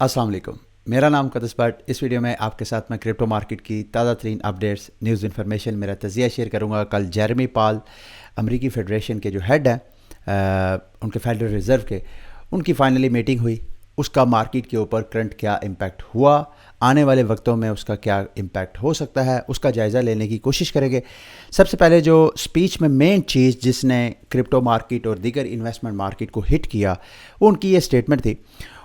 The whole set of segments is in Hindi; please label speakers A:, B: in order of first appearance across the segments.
A: अस्सलाम वालेकुम। मेरा नाम कदस भट्ट। इस वीडियो में आपके साथ मैं क्रिप्टो मार्केट की ताज़ा तरीन अपडेट्स, न्यूज़ इन्फॉर्मेशन, मेरा तजिया शेयर करूंगा। कल जेरेमी पावल अमेरिकी फेडरेशन के जो हेड हैं, उनके फेडरल रिज़र्व के, उनकी फाइनली मीटिंग हुई। उसका मार्केट के ऊपर करंट क्या इम्पैक्ट हुआ, आने वाले वक्तों में उसका क्या इम्पैक्ट हो सकता है, उसका जायज़ा लेने की कोशिश करेंगे। सबसे पहले जो स्पीच में मेन चीज़ जिसने क्रिप्टो मार्केट और दीगर इन्वेस्टमेंट मार्केट को हिट किया, वो उनकी ये स्टेटमेंट थी।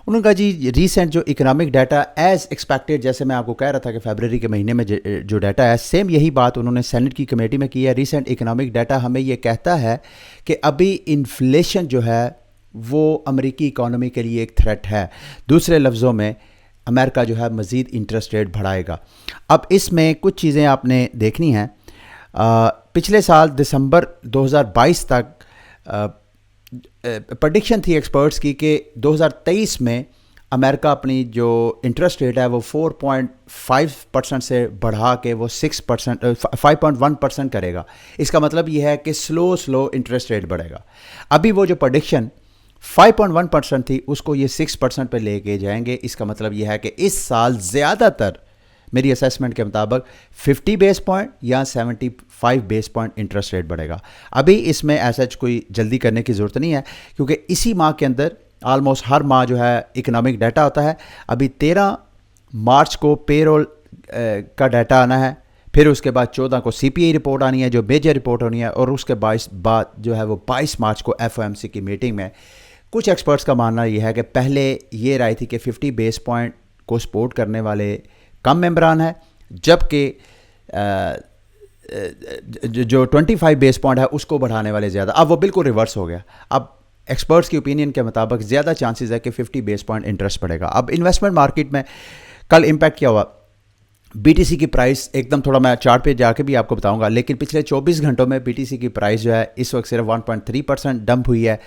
A: उन्होंने कहा जी रीसेंट जो इकोनॉमिक डाटा एज़ एक्सपेक्टेड, जैसे मैं आपको कह रहा था कि फरवरी के महीने में जो डाटा है, सेम यही बात उन्होंने सेनेट की कमेटी में की है। रीसेंट इकोनॉमिक डाटा हमें ये कहता है कि अभी इन्फ्लेशन जो है वो अमेरिकी इकोनॉमी के लिए एक थ्रेट है। दूसरे लफ्ज़ों में अमेरिका जो है मज़ीद इंटरेस्ट रेट बढ़ाएगा। अब इसमें कुछ चीज़ें आपने देखनी हैं। पिछले साल दिसंबर 2022 तक प्रेडिक्शन थी एक्सपर्ट्स की कि 2023 में अमेरिका अपनी जो इंटरेस्ट रेट है वो 4.5% से बढ़ा के वो 5.1% करेगा। इसका मतलब ये है कि स्लो इंटरेस्ट रेट बढ़ेगा। अभी वो जो प्रेडिक्शन 5.1% थी उसको ये 6% पे लेके जाएंगे। इसका मतलब ये है कि इस साल ज़्यादातर मेरी असेसमेंट के मुताबिक 50 बेस पॉइंट या 75 बेस पॉइंट इंटरेस्ट रेट बढ़ेगा। अभी इसमें ऐसा कोई जल्दी करने की ज़रूरत नहीं है, क्योंकि इसी माह के अंदर ऑलमोस्ट हर माह जो है इकोनॉमिक डाटा होता है। अभी 13 मार्च को पेरोल का डाटा आना है, फिर उसके बाद 14 को CPI रिपोर्ट आनी है जो मेजर रिपोर्ट होनी है, और उसके बाद जो है वो 22 मार्च को FOMC की मीटिंग में। कुछ एक्सपर्ट्स का मानना यह है कि पहले ये राय थी कि 50 बेस पॉइंट को सपोर्ट करने वाले कम मेंबरान है, जबकि जो 25 बेस पॉइंट है उसको बढ़ाने वाले ज़्यादा। अब वो बिल्कुल रिवर्स हो गया। अब एक्सपर्ट्स की ओपिनियन के मुताबिक ज़्यादा चांसेस है कि 50 बेस पॉइंट इंटरेस्ट बढ़ेगा। अब इन्वेस्टमेंट मार्केट में कल इम्पैक्ट क्या हुआ, BTC की प्राइस एकदम, थोड़ा मैं चार्ट पे जाके भी आपको बताऊंगा, लेकिन पिछले 24 घंटों में BTC की प्राइस जो है इस वक्त सिर्फ 1.3% डंप हुई है।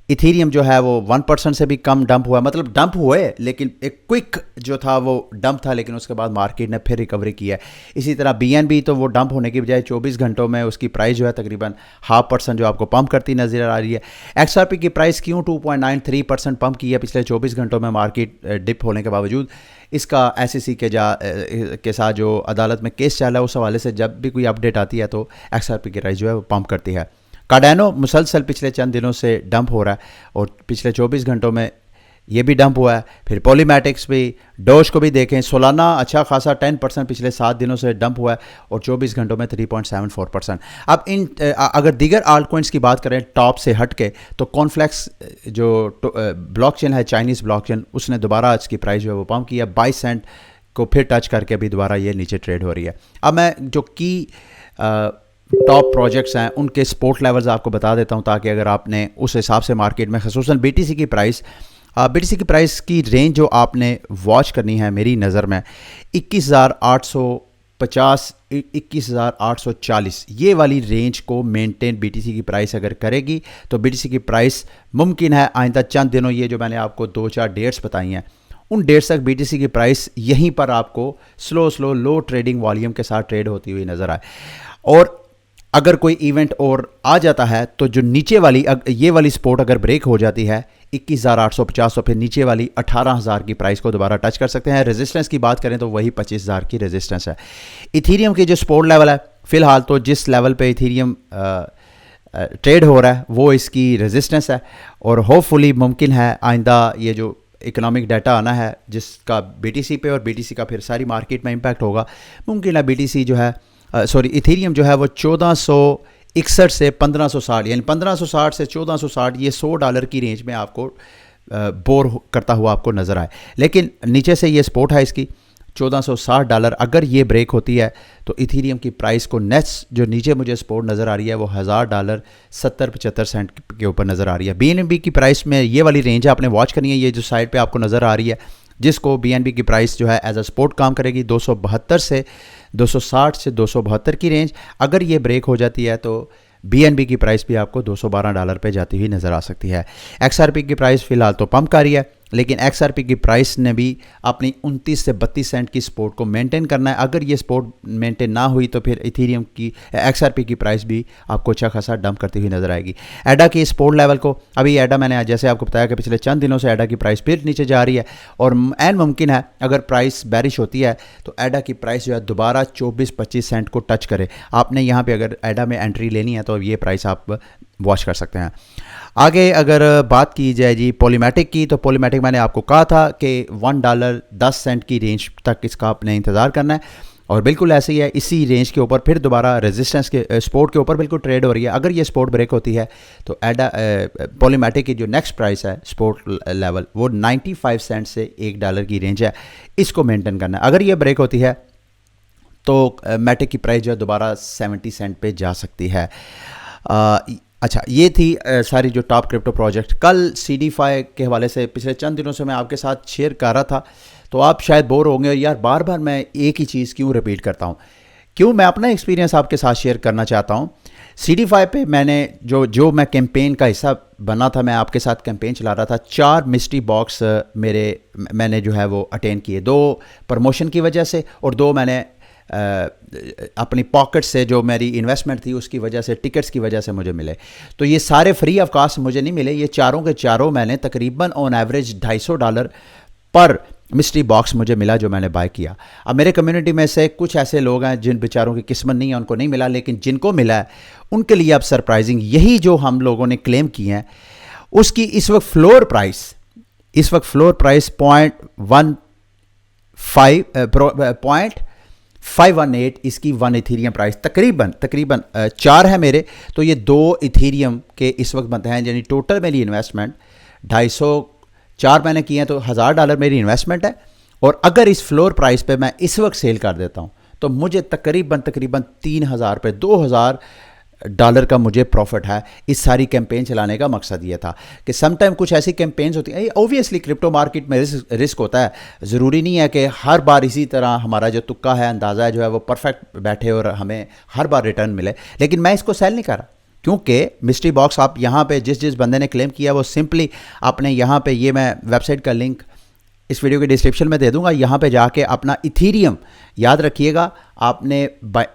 A: इथीरियम जो है वो 1% से भी कम डंप हुआ, मतलब डंप हुए लेकिन एक क्विक जो था वो डंप था, लेकिन उसके बाद मार्केट ने फिर रिकवरी की है। इसी तरह BNB तो वो डंप होने की बजाय 24 घंटों में उसकी प्राइस जो है तकरीबन 0.5% जो आपको पंप करती नज़र आ रही है। XRP की प्राइस क्यों 2.93% पंप की है पिछले 24 घंटों में मार्केट डिप होने के बावजूद। इसका SEC के साथ जो अदालत में केस चला है उस हवाले से जब भी कोई अपडेट आती है तो XRP की प्राइस जो है वो पंप करती है। कार्डानो मुसलसल पिछले चंद दिनों से डंप हो रहा है और पिछले 24 घंटों में ये भी डंप हुआ है। फिर पॉलीमेटिक्स भी, डोज को भी देखें, सोलाना अच्छा खासा 10% पिछले 7 दिनों से डंप हुआ है और 24 घंटों में 3.74%। अब अगर दीगर आल्ट कॉइन्स की बात करें टॉप से हट के, तो कॉन्फ्लेक्स जो ब्लॉकचेन है, चाइनीज़ ब्लॉकचेन, उसने दोबारा आज की प्राइस जो है वो पंप किया, 22 सेंट को फिर टच करके अभी दोबारा ये नीचे ट्रेड हो रही है। अब मैं जो की टॉप प्रोजेक्ट्स हैं उनके सपोर्ट लेवल्स आपको बता देता हूं, ताकि अगर आपने उस हिसाब से मार्केट में खसूसन BTC की प्राइस की रेंज जो आपने वॉच करनी है मेरी नज़र में 21,850 21,840 ये वाली रेंज को मेंटेन BTC की प्राइस अगर करेगी तो BTC की प्राइस मुमकिन है आइंदा चंद दिनों, ये जो मैंने आपको 2-4 डेट्स बताई हैं, उन डेट्स तक BTC की प्राइस यहीं पर आपको स्लो लो ट्रेडिंग वॉल्यूम के साथ ट्रेड होती हुई नज़र आए। और अगर कोई इवेंट और आ जाता है तो जो नीचे वाली ये वाली सपोर्ट अगर ब्रेक हो जाती है 21,850, तो फिर नीचे वाली 18,000 की प्राइस को दोबारा टच कर सकते हैं। रेजिस्टेंस की बात करें तो वही 25,000 की रेजिस्टेंस है। इथीरियम की जो सपोर्ट लेवल है, फिलहाल तो जिस लेवल पे इथीरियम ट्रेड हो रहा है वो इसकी रेजिस्टेंस है, और होपफुली मुमकिन है आइंदा ये जो इकोनॉमिक डाटा आना है जिसका BTC पे और BTC का फिर सारी मार्केट में इम्पैक्ट होगा, मुमकिन है BTC जो है इथीरियम जो है वो 1461 से 1560, यानी 1560 से 1460, ये $100 की रेंज में आपको बोर करता हुआ आपको नज़र आए। लेकिन नीचे से ये सपोर्ट है इसकी $1460, अगर ये ब्रेक होती है तो इथीरियम की प्राइस को नेक्स्ट जो नीचे मुझे सपोर्ट नज़र आ रही है वो $1000 70-75 सेंट के ऊपर नज़र आ रही है। BNB की प्राइस में ये वाली रेंज आपने वॉच करनी है, ये जो साइड पे आपको नज़र आ रही है, जिसको BNB की प्राइस जो है एज अ सपोर्ट काम करेगी 272 से 260 से 272 की रेंज। अगर ये ब्रेक हो जाती है तो BNB की प्राइस भी आपको $212 पे जाती हुई नज़र आ सकती है। XRP की प्राइस फ़िलहाल तो पंप कर रही है, लेकिन XRP की प्राइस ने भी अपनी 29 से 32 सेंट की सपोर्ट को मेंटेन करना है। अगर ये सपोर्ट मेंटेन ना हुई तो फिर इथेरियम की XRP की प्राइस भी आपको अच्छा खासा डंप करती हुई नजर आएगी। एडा की सपोर्ट लेवल को, अभी एडा मैंने जैसे आपको बताया कि पिछले चंद दिनों से एडा की प्राइस फिर नीचे जा रही है और एन मुमकिन है अगर प्राइस बैरिश होती है तो एडा की प्राइस जो है दोबारा 24-25 सेंट को टच करे। आपने यहाँ पे अगर एडा में एंट्री लेनी है तो ये प्राइस आप वॉच कर सकते हैं। आगे अगर बात की जाए जी पॉलीमेटिक की, तो पॉलीमेटिक मैंने आपको कहा था कि $1.10 की रेंज तक इसका आपने इंतज़ार करना है और बिल्कुल ऐसे ही है। इसी रेंज के ऊपर फिर दोबारा रेजिस्टेंस के सपोर्ट के ऊपर बिल्कुल ट्रेड हो रही है। अगर ये सपोर्ट ब्रेक होती है तो एडा पॉलीमेटिक की जो नेक्स्ट प्राइस है सपोर्ट लेवल वो 95 सेंट से $1 की रेंज है, इसको मेंटेन करना है। अगर ये ब्रेक होती है तो मैटिक की प्राइस जो है दोबारा 70 सेंट पे जा सकती है। अच्छा, ये थी सारी जो टॉप क्रिप्टो प्रोजेक्ट। कल CDFI के हवाले से पिछले चंद दिनों से मैं आपके साथ शेयर कर रहा था, तो आप शायद बोर होंगे और यार बार बार मैं एक ही चीज़ क्यों रिपीट करता हूँ। क्यों, मैं अपना एक्सपीरियंस आपके साथ शेयर करना चाहता हूँ। CDFI पे मैंने जो मैं कैंपेन का हिस्सा बना था, मैं आपके साथ कैंपेन चला रहा था। 4 मिस्ट्री बॉक्स मैंने जो है वो अटेंड किए, 2 प्रमोशन की वजह से और 2 मैंने अपनी पॉकेट से जो मेरी इन्वेस्टमेंट थी उसकी वजह से, टिकट्स की वजह से मुझे मिले। तो ये सारे फ्री ऑफ कास्ट मुझे नहीं मिले, ये चारों के चारों मैंने तकरीबन ऑन एवरेज $250 पर मिस्ट्री बॉक्स मुझे मिला जो मैंने बाय किया। अब मेरे कम्युनिटी में से कुछ ऐसे लोग हैं जिन बेचारों की किस्मत नहीं है, उनको नहीं मिला, लेकिन जिनको मिला है उनके लिए अब सरप्राइजिंग यही जो हम लोगों ने क्लेम किए हैं उसकी इस वक्त फ्लोर प्राइस 0.518 इसकी 1 इथीरियम प्राइस तकरीबन 4 है मेरे, तो ये 2 इथीरियम के इस वक्त बनते हैं। यानी टोटल मेरी इन्वेस्टमेंट 250, मैंने किए हैं तो $1000 मेरी इन्वेस्टमेंट है। और अगर इस फ्लोर प्राइस पे मैं इस वक्त सेल कर देता हूँ तो मुझे तकरीबन 3000 पे $2000 का मुझे प्रॉफिट है। इस सारी कैंपेन चलाने का मकसद ये था कि समटाइम कुछ ऐसी कैंपेन्स होती हैं, ऑब्वियसली क्रिप्टो मार्केट में रिस्क होता है। ज़रूरी नहीं है कि हर बार इसी तरह हमारा जो तुक्का है, अंदाज़ा है जो है वो परफेक्ट बैठे और हमें हर बार रिटर्न मिले, लेकिन मैं इसको सेल नहीं कर रहा क्योंकि मिस्ट्री बॉक्स आप यहाँ पे जिस बंदे ने क्लेम किया वो सिंपली आपने यहाँ पे, ये मैं वेबसाइट का लिंक इस वीडियो के डिस्क्रिप्शन में दे दूंगा, यहाँ पे जाके अपना इथीरियम, याद रखिएगा आपने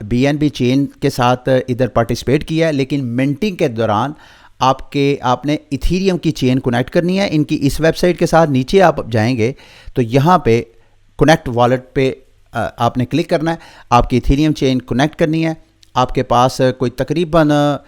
A: BNB चेन के साथ इधर पार्टिसिपेट किया है, लेकिन मिंटिंग के दौरान आपने इथीरियम की चेन कनेक्ट करनी है इनकी इस वेबसाइट के साथ। नीचे आप जाएंगे तो यहाँ पे कनेक्ट वॉलेट पे आपने क्लिक करना है, आपकी इथीरियम चेन कनेक्ट करनी है। आपके पास कोई तकरीबन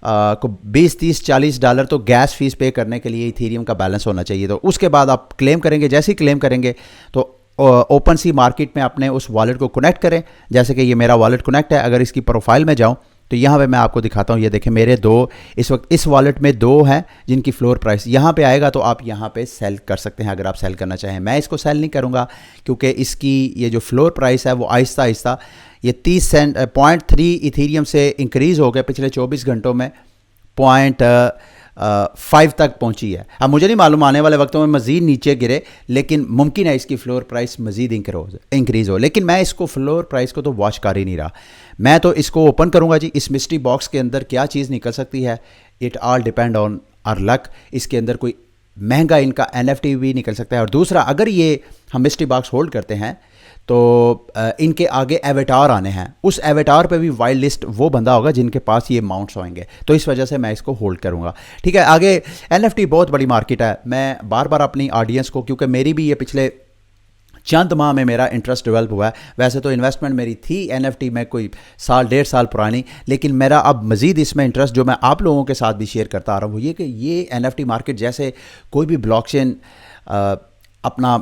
A: को $20-30-40 तो गैस फीस पे करने के लिए इथीरियम का बैलेंस होना चाहिए। तो उसके बाद आप क्लेम करेंगे, जैसे ही क्लेम करेंगे तो ओपन सी मार्केट में अपने उस वॉलेट को कनेक्ट करें। जैसे कि ये मेरा वॉलेट कनेक्ट है, अगर इसकी प्रोफाइल में जाऊं तो यहाँ पे मैं आपको दिखाता हूँ। ये देखें मेरे 2 इस वक्त इस वॉलेट में 2 हैं जिनकी फ्लोर प्राइस यहाँ पे आएगा, तो आप यहाँ पे सेल कर सकते हैं अगर आप सेल करना चाहें। मैं इसको सेल नहीं करूँगा क्योंकि इसकी ये जो फ्लोर प्राइस है वो आहिस्ता आहिस्ता ये 0.3 इथीरियम से इंक्रीज़ हो गया पिछले 24 घंटों में 0.5 तक पहुंची है। अब मुझे नहीं मालूम आने वाले वक्तों में मज़ीद नीचे गिरे, लेकिन मुमकिन है इसकी फ्लोर प्राइस मज़ीद इंक्रीज़ हो। लेकिन मैं इसको फ्लोर प्राइस को तो वॉच कर ही नहीं रहा, मैं तो इसको ओपन करूंगा जी। इस मिस्ट्री बॉक्स के अंदर क्या चीज़ निकल सकती है, it all depend on our luck. इसके अंदर कोई महंगा इनका NFT भी निकल सकता है। और दूसरा, अगर ये हम मिस्ट्री बॉक्स होल्ड करते हैं तो इनके आगे एवेटार आने हैं, उस एवेटार पे भी वाइल्ड लिस्ट वो बंदा होगा जिनके पास ये माउंट्स होंगे, तो इस वजह से मैं इसको होल्ड करूंगा। ठीक है, आगे NFT बहुत बड़ी मार्केट है। मैं बार बार अपनी ऑडियंस को, क्योंकि मेरी भी ये पिछले चंद माह में मेरा इंटरेस्ट डेवलप हुआ है। वैसे तो इन्वेस्टमेंट मेरी थी NFT में कोई 1.5 साल पुरानी, लेकिन मेरा अब मज़ीद इसमें इंटरेस्ट जो मैं आप लोगों के साथ भी शेयर करता आ रहा हूँ वो ये कि ये NFT मार्केट जैसे कोई भी ब्लॉकचेन अपना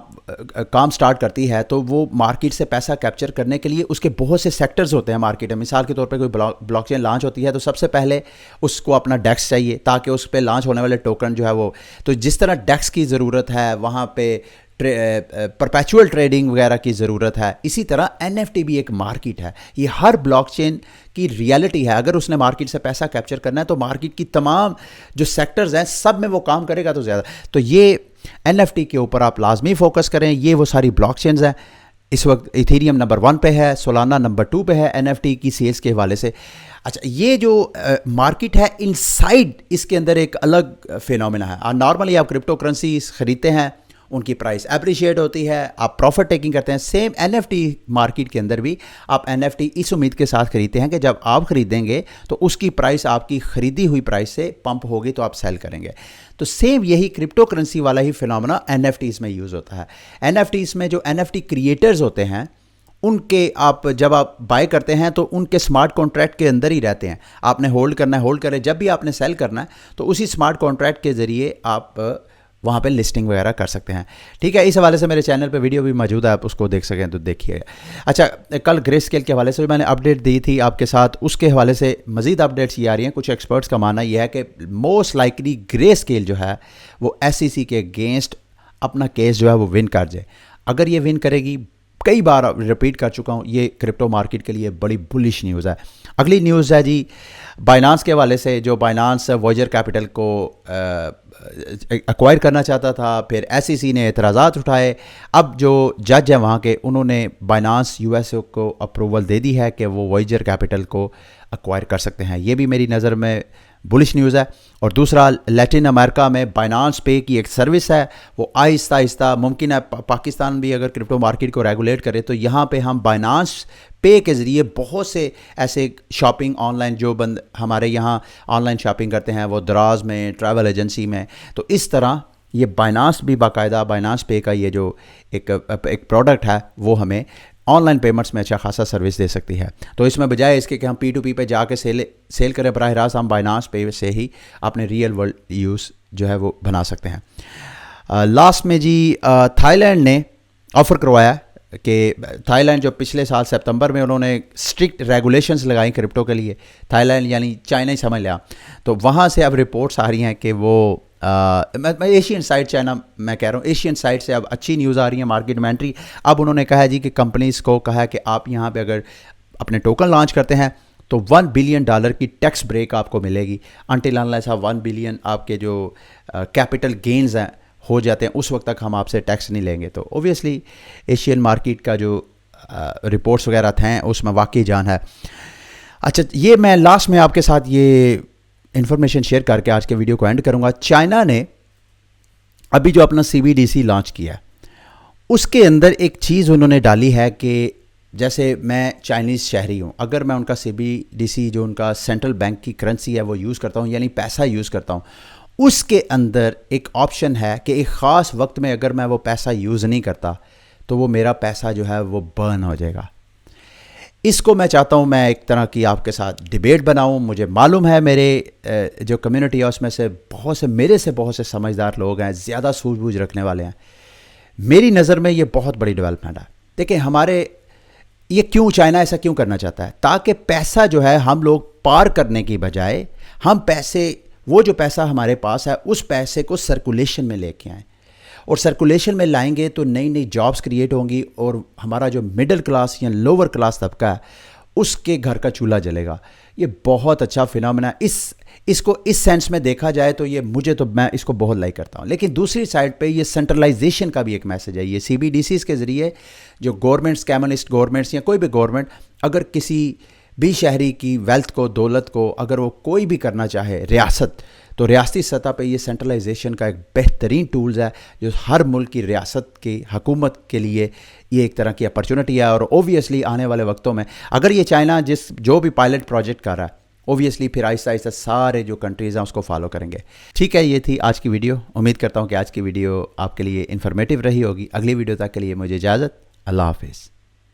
A: काम स्टार्ट करती है तो वो मार्केट से पैसा कैप्चर करने के लिए उसके बहुत से सेक्टर्स होते हैं मार्केट में। मिसाल के तौर पे कोई ब्लॉकचेन लॉन्च होती है तो सबसे पहले उसको अपना डेक्स चाहिए ताकि उस पे लॉन्च होने वाले टोकन जो है वो, तो जिस तरह डेक्स की ज़रूरत है वहाँ पे परपेचुअल ट्रेडिंग वगैरह की ज़रूरत है, इसी तरह NFT भी एक मार्केट है। ये हर ब्लॉकचेन की रियलिटी है। अगर उसने मार्केट से पैसा कैप्चर करना है तो मार्केट की तमाम जो सेक्टर्स हैं सब में वो काम करेगा तो ज़्यादा। तो ये NFT के ऊपर आप लाजमी फोकस करें। ये वो सारी ब्लॉकचेन्स हैं। इस वक्त इथेरियम नंबर 1 पे है, सोलाना नंबर 2 पे है NFT की सेल्स के हवाले से। अच्छा, ये जो मार्केट है इनसाइड इसके अंदर एक अलग फिनोमेना है। नॉर्मली आप क्रिप्टो करेंसी ख़रीदते हैं उनकी प्राइस अप्रिशिएट होती है, आप प्रॉफिट टेकिंग करते हैं। सेम NFT मार्केट के अंदर भी आप NFT इस उम्मीद के साथ खरीदते हैं कि जब आप खरीदेंगे तो उसकी प्राइस आपकी खरीदी हुई प्राइस से पंप होगी तो आप सेल करेंगे। तो सेम यही क्रिप्टो करेंसी वाला ही फिनोमेना NFTs में यूज़ होता है। NFTs में जो NFT क्रिएटर्स होते हैं उनके आप जब आप बाय करते हैं तो उनके स्मार्ट कॉन्ट्रैक्ट के अंदर ही रहते हैं। आपने होल्ड करना है, होल्ड करें, जब भी आपने सेल करना है तो उसी स्मार्ट कॉन्ट्रैक्ट के ज़रिए आप वहाँ पे लिस्टिंग वगैरह कर सकते हैं। ठीक है, इस हवाले से मेरे चैनल पे वीडियो भी मौजूद है, आप उसको देख सकें तो देखिए। अच्छा, कल ग्रे स्केल के हवाले से भी मैंने अपडेट दी थी आपके साथ, उसके हवाले से मज़ीद अपडेट्स ये आ रही हैं। कुछ एक्सपर्ट्स का मानना यह है कि मोस्ट लाइकली ग्रे स्केल जो है वो SEC के अगेंस्ट अपना केस जो है वो विन कर जाए। अगर ये विन करेगी, कई बार रिपीट कर चुका हूँ, ये क्रिप्टो मार्केट के लिए बड़ी बुलिश न्यूज़ है। अगली न्यूज़ है जी बाइनांस के हवाले से। जो बाइनांस वॉयजर कैपिटल को एक्वायर करना चाहता था, फिर SEC ने एतराज़ात उठाए। अब जो जज है वहाँ के, उन्होंने बाइनांस USA को अप्रूवल दे दी है कि वो वॉयजर कैपिटल को एक्वायर कर सकते हैं। ये भी मेरी नज़र में बुलिश न्यूज़ है। और दूसरा, लैटिन अमेरिका में बाइनांस पे की एक सर्विस है, वो आहिस्ता आहिस्ता मुमकिन है पाकिस्तान भी अगर क्रिप्टो मार्केट को रेगुलेट करे तो यहाँ पे हम बाइनांस पे के ज़रिए बहुत से ऐसे शॉपिंग ऑनलाइन, जो बंद हमारे यहाँ ऑनलाइन शॉपिंग करते हैं वो दराज में, ट्रैवल एजेंसी में, तो इस तरह ये बाइनांस भी बाकायदा बाइनांस पे का ये जो एक प्रोडक्ट है वो हमें ऑनलाइन पेमेंट्स में अच्छा खासा सर्विस दे सकती है। तो इसमें बजाय इसके कि हम P2P पे जाके सेल करें, बराह रास्त हम बाइनांस पे से ही अपने रियल वर्ल्ड यूज़ जो है वो बना सकते हैं। लास्ट में जी थाईलैंड ने ऑफ़र करवाया कि थाईलैंड जो पिछले साल सितंबर में उन्होंने स्ट्रिक्ट रेगुलेशंस लगाई क्रिप्टो के लिए, थाईलैंड यानी चाइना ही समझ लिया, तो वहाँ से अब रिपोर्ट्स आ रही हैं कि वो मैं एशियन साइड, चाइना मैं कह रहा हूँ, एशियन साइड से अब अच्छी न्यूज़ आ रही है मार्केट में एंट्री। अब उन्होंने कहा है जी कि कंपनीज़ को कहा है कि आप यहाँ पे अगर अपने टोकन लॉन्च करते हैं तो $1 बिलियन की टैक्स ब्रेक आपको मिलेगी। अनटिल अनलेस आप 1 बिलियन आपके जो कैपिटल गेन्स हैं हो जाते हैं, उस वक्त तक हम आपसे टैक्स नहीं लेंगे। तो ओबियसली एशियन मार्केट का जो रिपोर्ट्स वगैरह थे उसमें वाकई जान है। अच्छा, ये मैं लास्ट में आपके साथ ये इन्फॉर्मेशन शेयर करके आज के वीडियो को एंड करूंगा। चाइना ने अभी जो अपना CBDC लॉन्च किया, उसके अंदर एक चीज़ उन्होंने डाली है कि जैसे मैं चाइनीज़ शहरी हूं, अगर मैं उनका CBDC जो उनका सेंट्रल बैंक की करेंसी है वो यूज़ करता हूं, यानी पैसा यूज़ करता हूं, उसके अंदर एक ऑप्शन है कि एक ख़ास वक्त में अगर मैं वो पैसा यूज़ नहीं करता तो वो मेरा पैसा जो है वो बर्न हो जाएगा। इसको मैं चाहता हूँ मैं एक तरह की आपके साथ डिबेट बनाऊँ। मुझे मालूम है मेरे जो कम्युनिटी है उसमें से मेरे से बहुत से समझदार लोग हैं, ज़्यादा सूझबूझ रखने वाले हैं। मेरी नज़र में ये बहुत बड़ी डेवलपमेंट है। देखिए हमारे ये क्यों चाइना ऐसा क्यों करना चाहता है, ताकि पैसा जो है हम लोग पार करने की बजाय हम पैसे, वो जो पैसा हमारे पास है उस पैसे को सर्कुलेशन में लेके आएँ, और सर्कुलेशन में लाएंगे तो नई नई जॉब्स क्रिएट होंगी और हमारा जो मिडिल क्लास या लोअर क्लास तबका है उसके घर का चूल्हा जलेगा। ये बहुत अच्छा फिनोमेना है। इसको इस सेंस में देखा जाए तो ये मैं इसको बहुत लाइक करता हूँ। लेकिन दूसरी साइड पे ये सेंट्रलाइजेशन का भी एक मैसेज है। ये CBDCs के ज़रिए जो गवर्नमेंट्स, कम्युनिस्ट गवर्नमेंट्स या कोई भी गवर्नमेंट अगर किसी भी शहरी की वेल्थ को, दौलत को अगर वो कोई भी करना चाहे रियासत, तो रियासती सतह पे ये सेंट्रलाइजेशन का एक बेहतरीन टूल्स है जो हर मुल्क की रियासत की हुकूमत के लिए ये एक तरह की अपॉर्चुनिटी है। और ओबियसली आने वाले वक्तों में अगर ये चाइना जो भी पायलट प्रोजेक्ट कर रहा है, ओबियसली फिर आहिस्ता आहिस्ता सारे जो कंट्रीज़ हैं उसको फॉलो करेंगे। ठीक है, ये थी आज की वीडियो। उम्मीद करता हूँ कि आज की वीडियो आपके लिए इन्फॉर्मेटिव रही होगी। अगली वीडियो तक के लिए मुझे इजाज़त। अल्लाह हाफिज़।